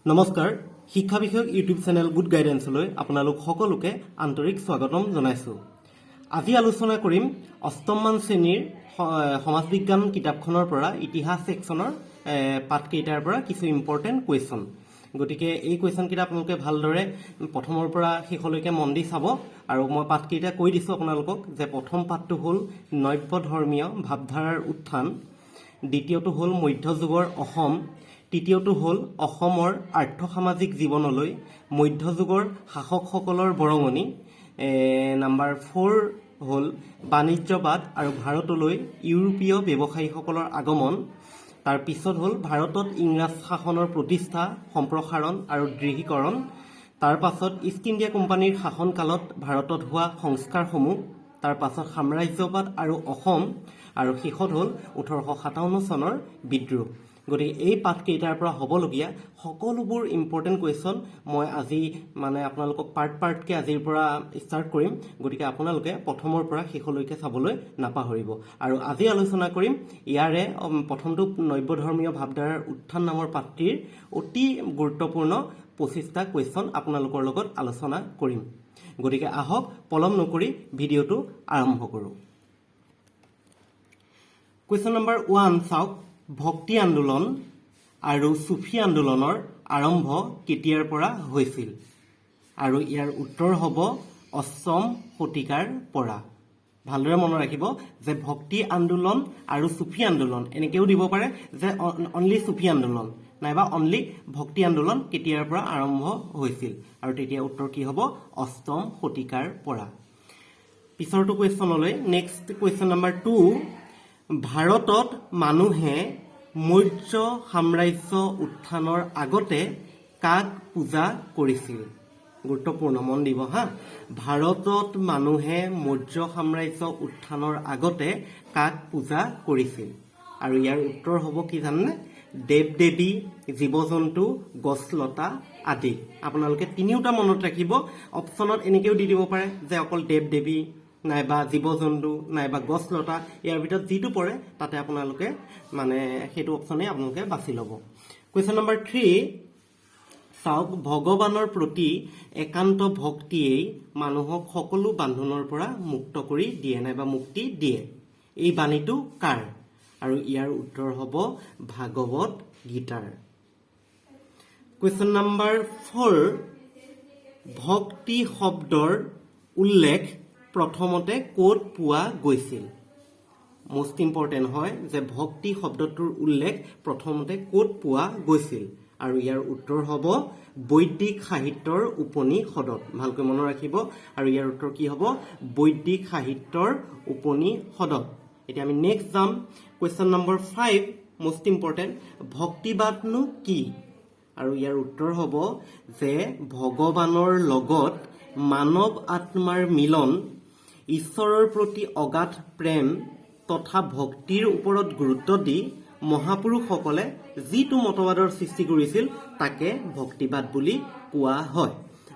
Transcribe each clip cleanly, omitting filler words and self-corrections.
নমস্কাৰ শিক্ষা বিষয়ক ইউটিউব চেনেল গুড গাইডেন্সলৈ আপোনালোক সকলোকে আন্তৰিক স্বাগতম জনাইছো। আজি আলোচনা কৰিম অষ্টমমান শ্ৰেণীৰ সমাজ বিজ্ঞান কিতাপখনৰ পৰা ইতিহাস সেকশনৰ পাঠকেইটাৰ পৰা কিছু ইম্পৰ্টেণ্ট কুৱেশ্যন। গতিকে এই কুৱেশ্যন কেইটা আপোনালোকে ভালদৰে প্ৰথমৰ পৰা শেষলৈকে মন দি চাব। আৰু মই পাঠকেইটা কৈ দিছোঁ আপোনালোকক যে প্ৰথম পাঠটো হ'ল নব্য ধৰ্মীয় ভাৱধাৰাৰ উত্থান, দ্বিতীয়টো হ'ল মধ্যযুগৰ অসম, তৃতীয়টো হ'ল অসমৰ আৰ্থ-সামাজিক জীৱনলৈ মধ্যযুগৰ শাসকসকলৰ বৰঙণি, নাম্বাৰ 4 হ'ল বাণিজ্যবাদ আৰু ভাৰতলৈ ইউৰোপীয় ব্যৱসায়ীসকলৰ আগমন, তাৰ পিছত হ'ল ভাৰতত ইংৰাজ শাসনৰ প্ৰতিষ্ঠা, সম্প্ৰসাৰণ আৰু দৃঢ়ীকৰণ, তাৰ পাছত ইষ্ট ইণ্ডিয়া কোম্পানীৰ শাসনকালত ভাৰতত হোৱা সংস্কাৰসমূহ, তাৰ পাছত সাম্ৰাজ্যবাদ আৰু অসম, আৰু শেষত হ'ল 1857 চনৰ বিদ্ৰোহ। গতিকে এই পাঠকেইটাৰ পৰা হ'বলগীয়া সকলোবোৰ ইম্পৰ্টেণ্ট কুৱেশ্যন মই আজি আপোনালোকক পাৰ্টকৈ আজিৰ পৰা ষ্টাৰ্ট কৰিম। গতিকে আপোনালোকে প্ৰথমৰ পৰা শেষলৈকে চাবলৈ নাপাহৰিব। আৰু আজি আলোচনা কৰিম ইয়াৰে প্ৰথমটো নব্য ধৰ্মীয় ভাৱধাৰাৰ উত্থান নামৰ পাঠটিৰ অতি গুৰুত্বপূৰ্ণ 25টা কুৱেশ্যন আপোনালোকৰ লগত আলোচনা কৰিম। গতিকে আহক পলম নকৰি ভিডিঅ'টো আৰম্ভ কৰোঁ। কুৱেশ্যন নম্বৰ 1 চাওক, ভক্তি আন্দোলন আৰু চুফী আন্দোলনৰ আৰম্ভ কেতিয়াৰ পৰা হৈছিল? আৰু ইয়াৰ উত্তৰ হ'ব অষ্টম শতিকাৰ পৰা। ভালদৰে মনত ৰাখিব যে ভক্তি আন্দোলন আৰু চুফী আন্দোলন এনেকৈও দিব পাৰে যে অনলি চুফী আন্দোলন নাইবা অনলি ভক্তি আন্দোলন কেতিয়াৰ পৰা আৰম্ভ হৈছিল, আৰু তেতিয়া উত্তৰ কি হ'ব? অষ্টম শতিকাৰ পৰা। পিছৰটো কুৱেশ্যনলৈ, নেক্সট কুৱেশ্যন নম্বৰ 2, ভাৰতত মানুহে মৌৰ্য সাম্ৰাজ্য উত্থানৰ আগতে কাক পূজা কৰিছিল? গুৰুত্বপূৰ্ণ, মন দিব হা। ভাৰতত মানুহে মৌৰ্য সাম্ৰাজ্য উত্থানৰ আগতে কাক পূজা কৰিছিল? আৰু ইয়াৰ উত্তৰ হ'ব কি জানেনে? দেৱ দেৱী, জীৱ জন্তু, গছ লতা আদি। আপোনালোকে তিনিওটা মনত ৰাখিব। অপশ্যনত এনেকৈও দি দিব পাৰে যে অকল দেৱ দেৱী নাইবা জীৱ জন্তু নাইবা গছ লতা, ইয়াৰ ভিতৰত যিটো পৰে তাতে আপোনালোকে সেইটো অপশ্যনেই আপোনালোকে বাছি ল'ব। কুৱেশ্যন নম্বৰ 3 চাওক, ভগৱানৰ প্ৰতি একান্ত ভক্তিয়েই মানুহক সকলো বান্ধোনৰ পৰা মুক্ত কৰি দিয়ে নাইবা মুক্তি দিয়ে। এই বাণীটো কাৰ? আৰু ইয়াৰ উত্তৰ হ'ব ভাগৱত গীতাৰ। কুৱেশ্যন নম্বৰ 4, ভক্তি শব্দৰ উল্লেখ প্ৰথমতে ক'ত পোৱা গৈছিল? মোষ্ট ইম্পৰ্টেণ্ট হয় যে ভক্তি শব্দটোৰ উল্লেখ প্ৰথমতে ক'ত পোৱা গৈছিল? আৰু ইয়াৰ উত্তৰ হ'ব বৈদিক সাহিত্যৰ উপনিষদত। ভালকৈ মনত ৰাখিব। আৰু ইয়াৰ উত্তৰ কি হ'ব? বৈদিক সাহিত্যৰ উপনিষদত। এতিয়া আমি নেক্সট যাম। কুৱেশ্যন নম্বৰ 5, মোষ্ট ইম্পৰ্টেণ্ট, ভক্তিবাদনো কি? আৰু ইয়াৰ উত্তৰ হ'ব যে ভগৱানৰ লগত মানৱ আত্মাৰ মিলন, ঈশ্বৰৰ প্ৰতি অগাধ প্ৰেম তথা ভক্তিৰ ওপৰত গুৰুত্ব দি মহাপুৰুষসকলে যিটো মতবাদৰ সৃষ্টি কৰিছিল তাকে ভক্তিবাদ বুলি কোৱা হয়।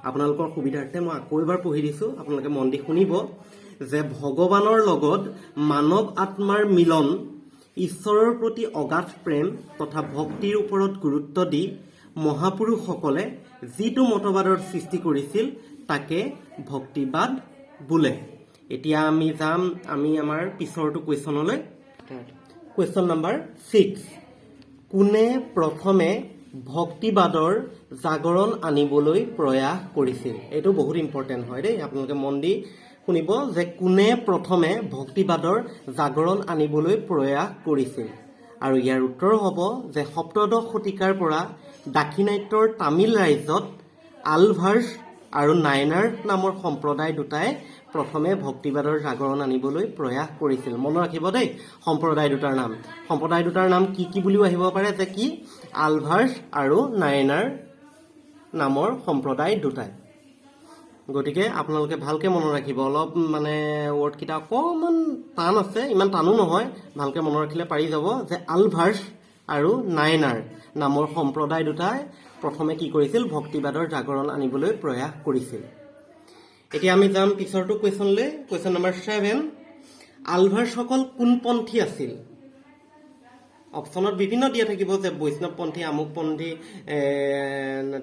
আপোনালোকৰ সুবিধাৰ্থে মই আকৌ এবাৰ পঢ়ি দিছোঁ, আপোনালোকে মন দি শুনিব যে ভগৱানৰ লগত মানৱ আত্মাৰ মিলন, ঈশ্বৰৰ প্ৰতি অগাধ প্ৰেম তথা ভক্তিৰ ওপৰত গুৰুত্ব দি মহাপুৰুষসকলে যিটো মতবাদৰ সৃষ্টি কৰিছিল তাকে ভক্তিবাদ বোলে। এতিয়া আমি যাম আমাৰ পিছৰটো কুৱেশ্যনলৈ। কুৱেশ্যন নম্বৰ 6, কোনে প্ৰথমে ভক্তিবাদৰ জাগৰণ আনিবলৈ প্ৰয়াস কৰিছিল? এইটো বহুত ইম্পৰ্টেণ্ট হয় দেই, আপোনালোকে মন দি শুনিব যে কোনে প্ৰথমে ভক্তিবাদৰ জাগৰণ আনিবলৈ প্ৰয়াস কৰিছিল? আৰু ইয়াৰ উত্তৰ হ'ব যে সপ্তদশ শতিকাৰ পৰা দাক্ষিণাত্যৰ তামিল ৰাজ্যত আলভাৰ্ছ আৰু নায়নাৰ নামৰ সম্প্ৰদায় দুটাই প্ৰথমে ভক্তিবাদৰ জাগৰণ আনিবলৈ প্ৰয়াস কৰিছিল। মনত ৰাখিব দেই সম্প্ৰদায় দুটাৰ নাম। সম্প্ৰদায় দুটাৰ নাম কি কি বুলিও আহিব পাৰে যে কি? আলভাৰ্ছ আৰু নায়নাৰ নামৰ সম্প্ৰদায় দুটাই। গতিকে আপোনালোকে ভালকৈ মনত ৰাখিব। অলপ ৱৰ্ডকেইটা অকণমান টান আছে, ইমান টানো নহয়, ভালকৈ মনত ৰাখিলে পাৰি যাব যে আলভাৰ্ছ আৰু নায়নাৰ নামৰ সম্প্ৰদায় দুটাই প্ৰথমে কি কৰিছিল? ভক্তিবাদৰ জাগৰণ আনিবলৈ প্ৰয়াস কৰিছিল। এতিয়া আমি যাম পিছৰটো কুৱেশ্যনলৈ। কুৱেশ্যন নম্বৰ 7, আলভাৰ্ছসকল কোনপন্থী আছিল? অপশ্যনত বিভিন্ন দিয়া থাকিব যে বৈষ্ণৱপন্থী আমুকপন্থী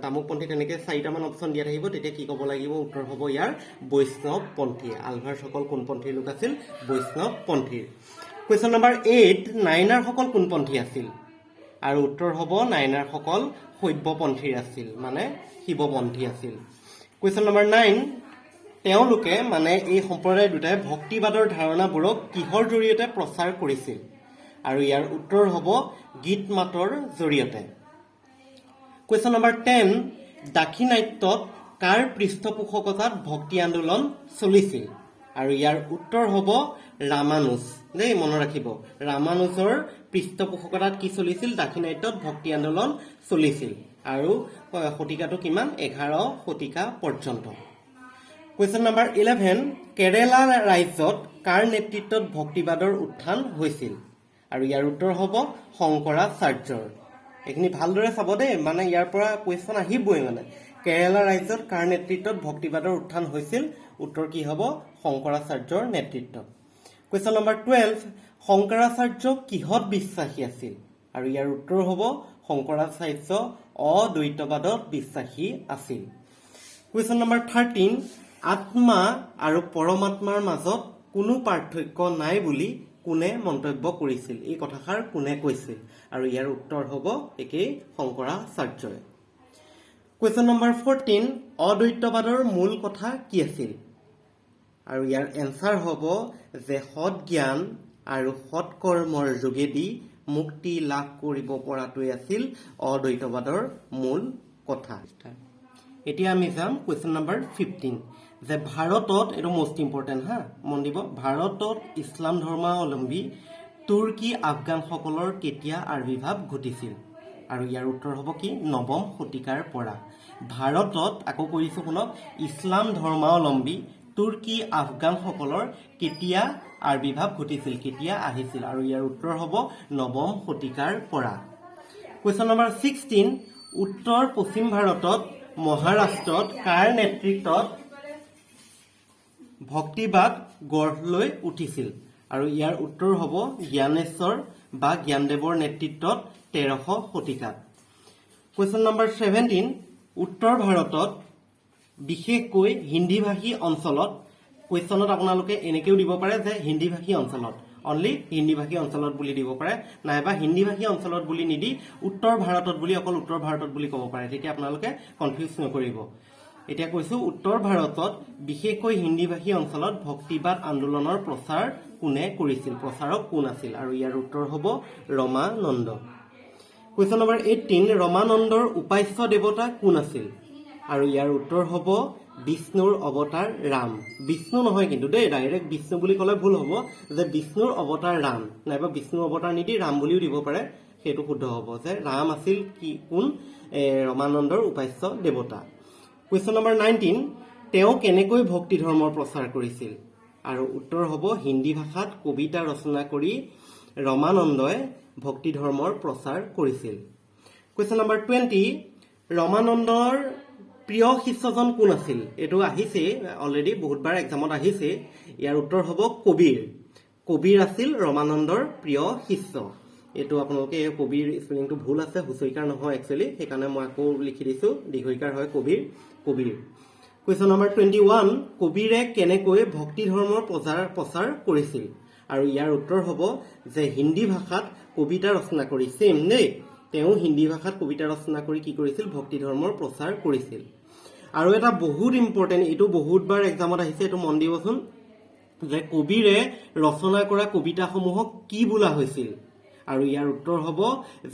তামুকপন্থী তেনেকৈ 4টামান অপশ্যন দিয়া থাকিব তেতিয়া কি ক'ব লাগিব উত্তৰ হ'ব ইয়াৰ বৈষ্ণৱপন্থী আলভাৰসকল কোনপন্থীৰ লোক আছিল বৈষ্ণৱপন্থীৰ কুৱেশ্যন নম্বৰ 8 নাইনাৰসকল কোনপন্থী আছিল আৰু উত্তৰ হ'ব নাইনাৰসকল শৈৱপন্থীৰ আছিল মানে শিৱপন্থী আছিল কুৱেশ্যন নম্বৰ 9 তেওঁলোকে মানে এই সম্প্ৰদায় দুটাই ভক্তিবাদৰ ধাৰণাবোৰক কিহৰ জৰিয়তে প্ৰচাৰ কৰিছিল আৰু ইয়াৰ উত্তৰ হ'ব গীত মাতৰ জৰিয়তে কুৱেশ্যন নম্বৰ 10 দাক্ষিণাত্যত কাৰ পৃষ্ঠপোষকতাত ভক্তি আন্দোলন চলিছিল আৰু ইয়াৰ উত্তৰ হ'ব ৰামানুজ দেই মনত ৰাখিব ৰামানুজৰ পৃষ্ঠপোষকতাত কি চলিছিল দাক্ষিণাত্যত ভক্তি আন্দোলন চলিছিল আৰু শতিকাটো কিমান 11 শতিকা পৰ্যন্ত কুৱেশ্যন নম্বৰ 11 কেৰেলা ৰাজ্যত কাৰ নেতৃত্বত ভক্তিবাদৰ উত্থান হৈছিল আৰু ইয়াৰ উত্তৰ হ'ব শংকৰাচাৰ্যৰ এইখিনি ভালদৰে চাব দেই মানে ইয়াৰ পৰা কুৱেশ্যন আহিবই মানে কেৰেলা ৰাজ্যত কাৰ নেতৃত্বত ভক্তিবাদৰ উত্থান হৈছিল উত্তৰ কি হ'ব শংকৰাচাৰ্যৰ নেতৃত্বত কুৱেশ্যন নম্বৰ 12 শংকৰাচাৰ্য কিহত বিশ্বাসী আছিল আৰু ইয়াৰ উত্তৰ হ'ব শংকৰাচাৰ্য অদ্বৈতবাদত বিশ্বাসী আছিল কুৱেশ্যন নম্বৰ 13 আত্মা আৰু পৰমাত্মাৰ মাজত কোনো পাৰ্থক্য নাই বুলি কোনে মন্তব্য কৰিছিল এই কথাষাৰ কোনে কৈছিল আৰু ইয়াৰ উত্তৰ হ'ব একেই শংকৰাচাৰ্যই কুৱেশ্যন নম্বৰ 14 অদ্বৈতবাদৰ মূল কথা কি আছিল আৰু ইয়াৰ এনসাৰ হ'ব যে সৎ জ্ঞান আৰু সৎ কৰ্মৰ যোগেদি মুক্তি লাভ কৰিব পৰাটোৱে আছিল অদ্বৈতবাদৰ মূল কথা এতিয়া আমি যাম কুৱেশ্যন নম্বৰ 15 যে ভাৰতত এটো মোস্ট ইম্পৰ্টেন্ট হা মন দিব ভাৰতত ইছলাম ধৰ্মাৱলম্বী তুৰ্কী আফগানসকলৰ কেতিয়া আবিৰ্ভাৱ ঘটিছিল আৰু ইয়াৰ উত্তৰ হ'ব কি নৱম শতিকাৰ পৰা ভাৰতত আকৌ কৈছো শুনক ইছলাম ধৰ্মাৱলম্বী তুৰ্কী আফগানসকলৰ কেতিয়া আবিৰ্ভাৱ ঘটিছিল কেতিয়া আহিছিল আৰু ইয়াৰ উত্তৰ হ'ব নৱম শতিকাৰ পৰা কুৱেশ্যন নম্বৰ 16 উত্তৰ পশ্চিম ভাৰতত মহাৰাষ্ট্ৰত কাৰ নেতৃত্বত ভক্তিবাদ গঢ় লৈ উঠিছিল আৰু ইয়াৰ উত্তৰ হ'ব জ্ঞানেশ্বৰ বা জ্ঞানদেৱৰ নেতৃত্বত 1300 শতিকাত কুৱেশ্যন নম্বৰ 17 উত্তৰ ভাৰতত বিশেষকৈ হিন্দীভাষী অঞ্চলত কুৱেশ্যনত আপোনালোকে এনেকৈও দিব পাৰে যে হিন্দীভাষী অঞ্চলত অনলি হিন্দীভাষী অঞ্চলত বুলি দিব পাৰে নাইবা হিন্দীভাষী অঞ্চলত বুলি নিদি উত্তৰ ভাৰতত বুলি অকল উত্তৰ ভাৰতত বুলি ক'ব পাৰে তেতিয়া আপোনালোকে কনফিউজ নকৰিব এতিয়া কৈছো উত্তৰ ভাৰতত বিশেষকৈ হিন্দীভাষী অঞ্চলত ভক্তিবাদ আন্দোলনৰ প্ৰচাৰ কোনে কৰিছিল প্ৰচাৰক কোন আছিল আৰু ইয়াৰ উত্তৰ হ'ব ৰমানন্দ কুৱেশ্যন নম্বৰ 18 ৰমানন্দৰ উপাস্য দেৱতা কোন আছিল আৰু ইয়াৰ উত্তৰ হ'ব বিষ্ণুৰ অৱতাৰ ৰাম বিষ্ণু নহয় কিন্তু দেই ডাইৰেক্ট বিষ্ণু বুলি ক'লে ভুল হ'ব যে বিষ্ণুৰ অৱতাৰ ৰাম নাইবা বিষ্ণুৰ অৱতাৰ নিদি ৰাম বুলিও দিব পাৰে সেইটো শুদ্ধ হ'ব যে ৰাম আছিল কি কোন ৰমানন্দৰ উপাস্য দেৱতা কুৱেশ্যন নম্বৰ 19 তেওঁ কেনেকৈ ভক্তি ধৰ্মৰ প্ৰচাৰ কৰিছিল আৰু উত্তৰ হ'ব হিন্দী ভাষাত কবিতা ৰচনা কৰি ৰমানন্দই ভক্তি ধৰ্মৰ প্ৰচাৰ কৰিছিল কুৱেশ্যন নম্বৰ 20 ৰমানন্দৰ প্ৰিয় শিষ্যজন কোন আছিল এটো আহিছে অলৰেডি বহুতবাৰ এক্সামত আহিছে ইয়াৰ উত্তৰ হ'ব কবিৰ আছিল ৰমানন্দৰ প্ৰিয় শিষ্য এটো আপোনালোকে কবিৰ স্পেলিংটো ভুল আছে হুচৈকাৰ নহয় একচুয়ালি সেইকাৰণে মই আকৌ লিখি দিছো দীঘৈকাৰ হয় কবিৰ কুৱেশ্যন নম্বৰ 21 কবিৰে কেনেকৈ ভক্তি ধৰ্মৰ প্ৰচাৰ কৰিছিল আৰু ইয়াৰ উত্তৰ হ'ব যে হিন্দী ভাষাত কবিতা ৰচনা কৰি সেম নেই তেওঁ হিন্দী ভাষাত কবিতা ৰচনা কৰি কি কৰিছিল ভক্তি ধৰ্মৰ প্ৰচাৰ কৰিছিল আৰু এটা বহুত ইম্পৰ্টেন্ট এটো বহুতবাৰ এক্সামত আহিছে এটো মন দিবচোন যে কবিৰে ৰচনা কৰা কবিতাসমূহক কি বোলা হৈছিল আৰু ইয়াৰ উত্তৰ হ'ব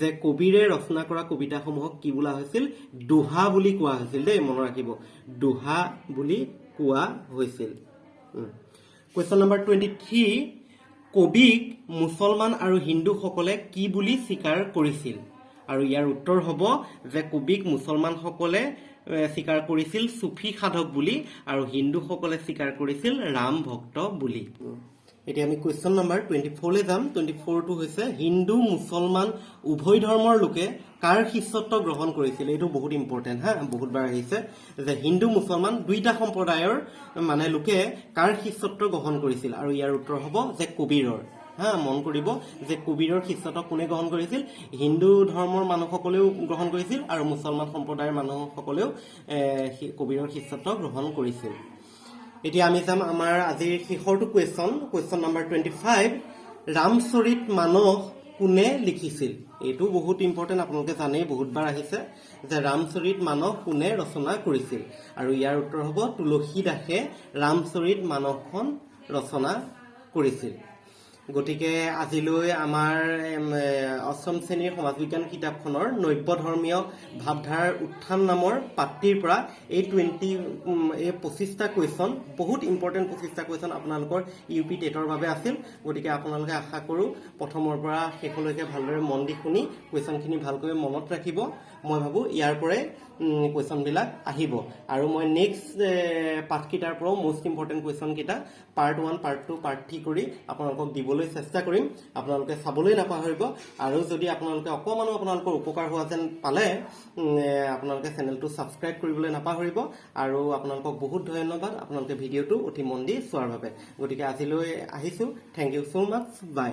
যে কবিৰে ৰচনা কৰা কবিতাসমূহক কি বোলা হৈছিল দুহা বুলি কোৱা হৈছিল দেই মনত ৰাখিব দুহা বুলি কোৱা হৈছিল কুৱেশ্যন নম্বৰ 23 কবিক মুছলমান আৰু হিন্দুসকলে কি বুলি স্বীকাৰ কৰিছিল আৰু ইয়াৰ উত্তৰ হ'ব যে কবিক মুছলমানসকলে স্বীকাৰ কৰিছিল সুফি সাধক বুলি আৰু হিন্দুসকলে স্বীকাৰ কৰিছিল ৰাম ভক্ত বুলি এতিয়া আমি কুৱেশ্যন নম্বৰ 24 লে যাম 24 টো হৈছে হিন্দু মুছলমান উভয় ধৰ্মৰ লোকে কাৰ শিষ্যত্ব গ্ৰহণ কৰিছিল এটো বহুত ইম্পৰ্টেন্ট হা বহুতবাৰ আহিছে যে হিন্দু মুছলমান দুইটা সম্প্ৰদায়ৰ মানে লোকে কাৰ শিষ্যত্ব গ্ৰহণ কৰিছিল আৰু ইয়াৰ উত্তৰ হ'ব যে কবিৰৰ কথা মন কৰিব যে কবিৰৰ শিষ্যত্ব কোনে গ্ৰহণ কৰিছিল হিন্দু ধৰ্মৰ মানুহসকলেও গ্ৰহণ কৰিছিল আৰু মুছলমান সম্প্ৰদায়ৰ মানুহসকলেও কবিৰৰ শিষ্যত্ব গ্ৰহণ কৰিছিল এতিয়া আমি যাম আমাৰ আজিৰ শেষৰটো কুৱেশ্যন নম্বৰ 25 ৰামচৰিত মানস কোনে লিখিছিল এইটো বহুত ইম্পৰ্টেন্ট আপোনালোকে জানেই বহুতবাৰ আহিছে যে ৰামচৰিত মানস কোনে ৰচনা কৰিছিল আৰু ইয়াৰ উত্তৰ হ'ব তুলসীদাসে ৰামচৰিত মানসখন ৰচনা কৰিছিল গতিকে আজিলৈ আমাৰ অষ্টম শ্ৰেণীৰ সমাজ বিজ্ঞান কিতাপখনৰ নব্য ধৰ্মীয় ভাৱধাৰাৰ উত্থান নামৰ পাঠটিৰ পৰা এই 25টা কুৱেশ্যন বহুত ইম্পৰ্টেণ্ট 25টা কুৱেশ্যন আপোনালোকৰ UP টেটৰ বাবে আছিল গতিকে আপোনালোকে আশা কৰোঁ প্ৰথমৰ পৰা শেষলৈকে ভালদৰে মন দি শুনি কুৱেশ্যনখিনি ভালকৈ মনত ৰাখিব মই ভাবোঁ ইয়াৰ পৰাই কুৱেশ্যনবিলাক আহিব আৰু মই নেক্সট পাঠকেইটাৰ পৰাও মষ্ট ইম্পৰ্টেণ্ট কুৱেশ্যনকেইটা পাৰ্ট 1 পাৰ্ট 2 পাৰ্ট 3 কৰি আপোনালোকক দিবলৈ চেষ্টা কৰিম আপোনালোকে চাবলৈ নাপাহৰিব আৰু যদি আপোনালোকে অকমানো আপোনালোকৰ উপকাৰ হোৱা যেন পালে আপোনালোকে চেনেলটো ছাবস্ক্ৰাইব কৰিবলৈ নাপাহৰিব আৰু আপোনালোকক বহুত ধন্যবাদ আপোনালোকে ভিডিঅ'টো অতি মন দি চোৱাৰ বাবে গতিকে আজিলৈ আহিছোঁ থেংক ইউ so much বাই